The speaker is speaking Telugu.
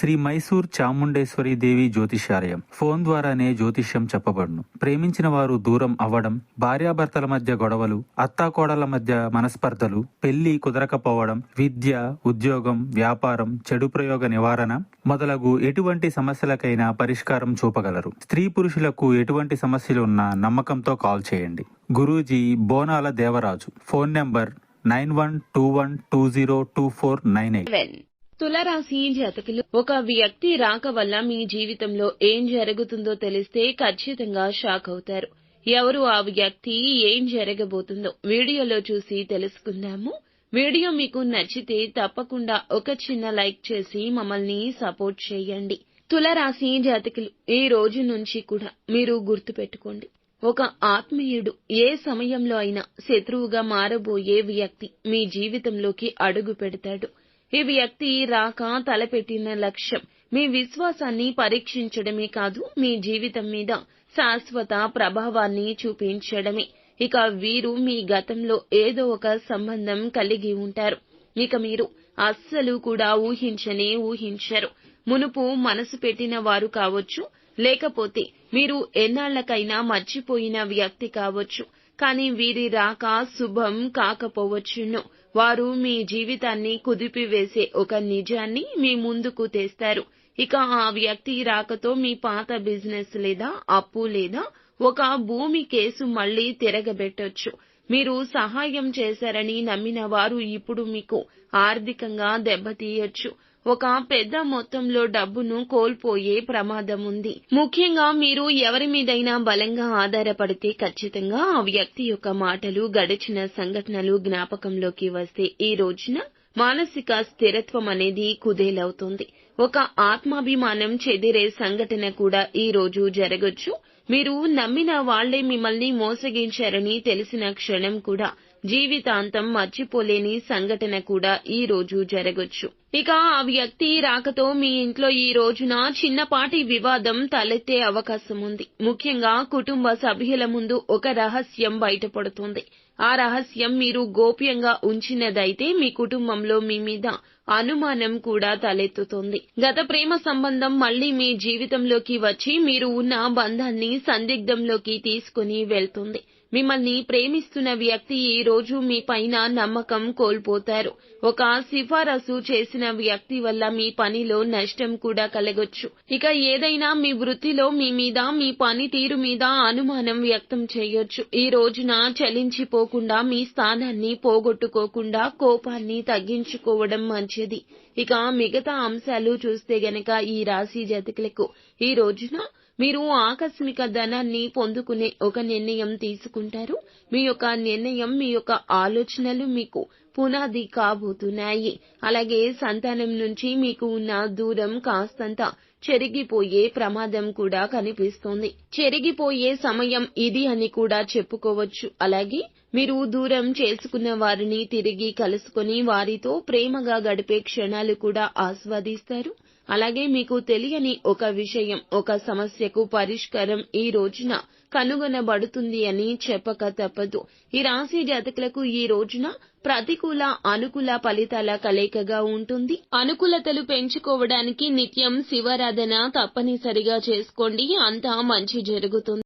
శ్రీ మైసూర్ చాముండేశ్వరి దేవి జ్యోతిష్యాలయం. ఫోన్ ద్వారానే జ్యోతిష్యం చెప్పబడును. ప్రేమించిన వారు దూరం అవ్వడం, భార్యాభర్తల మధ్య గొడవలు, అత్తాకోడళ్ల మధ్య మనస్పర్ధలు, పెళ్లి కుదరకపోవడం, విద్య, ఉద్యోగం, వ్యాపారం, చెడు ప్రయోగ నివారణ మొదలగు ఎటువంటి సమస్యలకైనా పరిష్కారం చూపగలరు. స్త్రీ పురుషులకు ఎటువంటి సమస్యలు ఉన్నా నమ్మకంతో కాల్ చేయండి. గురూజీ బోనాల దేవరాజు. Phone number 9121202498. తులరాశి జాతకులు, ఒక వ్యక్తి రాక వల్ల మీ జీవితంలో ఏం జరుగుతుందో తెలిస్తే ఖచ్చితంగా షాక్ అవుతారు. ఎవరు ఆ వ్యక్తి, ఏం జరగబోతుందో వీడియోలో చూసి తెలుసుకుందాము. వీడియో మీకు నచ్చితే తప్పకుండా ఒక చిన్న లైక్ చేసి మమ్మల్ని సపోర్ట్ చేయండి. తులరాశి జాతకులు, ఈ రోజు నుంచి కూడా మీరు గుర్తుపెట్టుకోండి, ఒక ఆత్మీయుడు ఏ సమయంలో అయినా శత్రువుగా మారబోయే వ్యక్తి మీ జీవితంలోకి అడుగు పెడతాడు. ఈ వ్యక్తి రాక తలపెట్టిన లక్ష్యం మీ విశ్వాసాన్ని పరీక్షించడమే కాదు, మీ జీవితం మీద శాశ్వత ప్రభావాన్ని చూపించడమే. ఇక వీరు మీ గతంలో ఏదో ఒక సంబంధం కలిగి ఉంటారు. ఇక మీరు అస్సలు కూడా ఊహించరు. మునుపు మనసు పెట్టిన వారు కావచ్చు, లేకపోతే మీరు ఎన్నాళ్లకైనా మర్చిపోయిన వ్యక్తి కావచ్చు. కానీ వీరి రాక శుభం కాకపోవచ్చును. వారు మీ జీవితాన్ని కుదిపివేసే ఒక నిజాన్ని మీ ముందుకు తెస్తారు. ఇక ఆ వ్యక్తి రాకతో మీ పాత బిజినెస్ లేదా అప్పు లేదా ఒక భూమి కేసు మళ్లీ తిరగబెట్టొచ్చు. మీరు సహాయం చేశారని నమ్మిన వారు ఇప్పుడు మీకు ఆర్థికంగా దెబ్బతీయొచ్చు. ఒక పెద్ద మొత్తంలో డబ్బును కోల్పోయే ప్రమాదం ఉంది. ముఖ్యంగా మీరు ఎవరి మీదైనా బలంగా ఆధారపడితే ఖచ్చితంగా ఆ వ్యక్తి యొక్క మాటలు, గడిచిన సంఘటనలు జ్ఞాపకంలోకి వస్తే ఈ రోజున మానసిక స్థిరత్వం అనేది కుదేలవుతుంది. ఒక ఆత్మాభిమానం చెదిరే సంఘటన కూడా ఈ రోజు జరగొచ్చు. మీరు నమ్మిన వాళ్లే మిమ్మల్ని మోసగించారని తెలిసిన క్షణం కూడా జీవితాంతం మర్చిపోలేని సంఘటన కూడా ఈ రోజు జరగొచ్చు. ఇక ఆ వ్యక్తి రాకతో మీ ఇంట్లో ఈ రోజున చిన్నపాటి వివాదం తలెత్తే అవకాశం ఉంది. ముఖ్యంగా కుటుంబ సభ్యుల ముందు ఒక రహస్యం బయటపడుతుంది. ఆ రహస్యం మీరు గోప్యంగా ఉంచినదైతే మీ కుటుంబంలో మీ మీద అనుమానం కూడా తలెత్తుతుంది. గత ప్రేమ సంబంధం మళ్లీ మీ జీవితంలోకి వచ్చి మీరు ఉన్న బంధాన్ని సందిగ్ధంలోకి తీసుకుని వెళ్తుంది. మిమ్మల్ని ప్రేమిస్తున్న వ్యక్తి ఈ రోజు మీ పైన నమ్మకం కోల్పోతారు. ఒక సిఫారసు చేసిన వ్యక్తి వల్ల మీ పనిలో నష్టం కూడా కలగొచ్చు. ఇక ఏదైనా మీ వృత్తిలో మీ మీద, మీ పనితీరు మీద అనుమానం వ్యక్తం చేయొచ్చు. ఈ రోజున చలించిపోకుండా, మీ స్థానాన్ని పోగొట్టుకోకుండా కోపాన్ని తగ్గించుకోవడం మంచిది. ఇక మిగతా అంశాలు చూస్తే గనక ఈ రాశి జాతకులకు ఈ రోజున మీరు ఆకస్మిక ధనాన్ని పొందుకునే ఒక నిర్ణయం తీసుకుంటారు. మీ యొక్క నిర్ణయం, మీ యొక్క ఆలోచనలు మీకు పునాది కాబోతున్నాయి. అలాగే సంతానం నుంచి మీకు ఉన్న దూరం కాస్తంత చెరిగిపోయే ప్రమాదం కూడా కనిపిస్తోంది. చెరిగిపోయే సమయం ఇది అని కూడా చెప్పుకోవచ్చు. అలాగే మీరు దూరం చేసుకున్న వారిని తిరిగి కలుసుకొని వారితో ప్రేమగా గడిపే క్షణాలు కూడా ఆస్వాదిస్తారు. అలాగే మీకు తెలియని ఒక విషయం, ఒక సమస్యకు పరిష్కారం ఈ రోజున కనుగొనబడుతుంది అని చెప్పక తప్పదు. ఈ రాశి జాతకులకు ఈ రోజున ప్రతికూల, అనుకూల ఫలితాల కలయికగా ఉంటుంది. అనుకూలతలు పెంచుకోవడానికి నిత్యం శివారాధన తప్పనిసరిగా చేసుకోండి. అంతా మంచి జరుగుతుంది.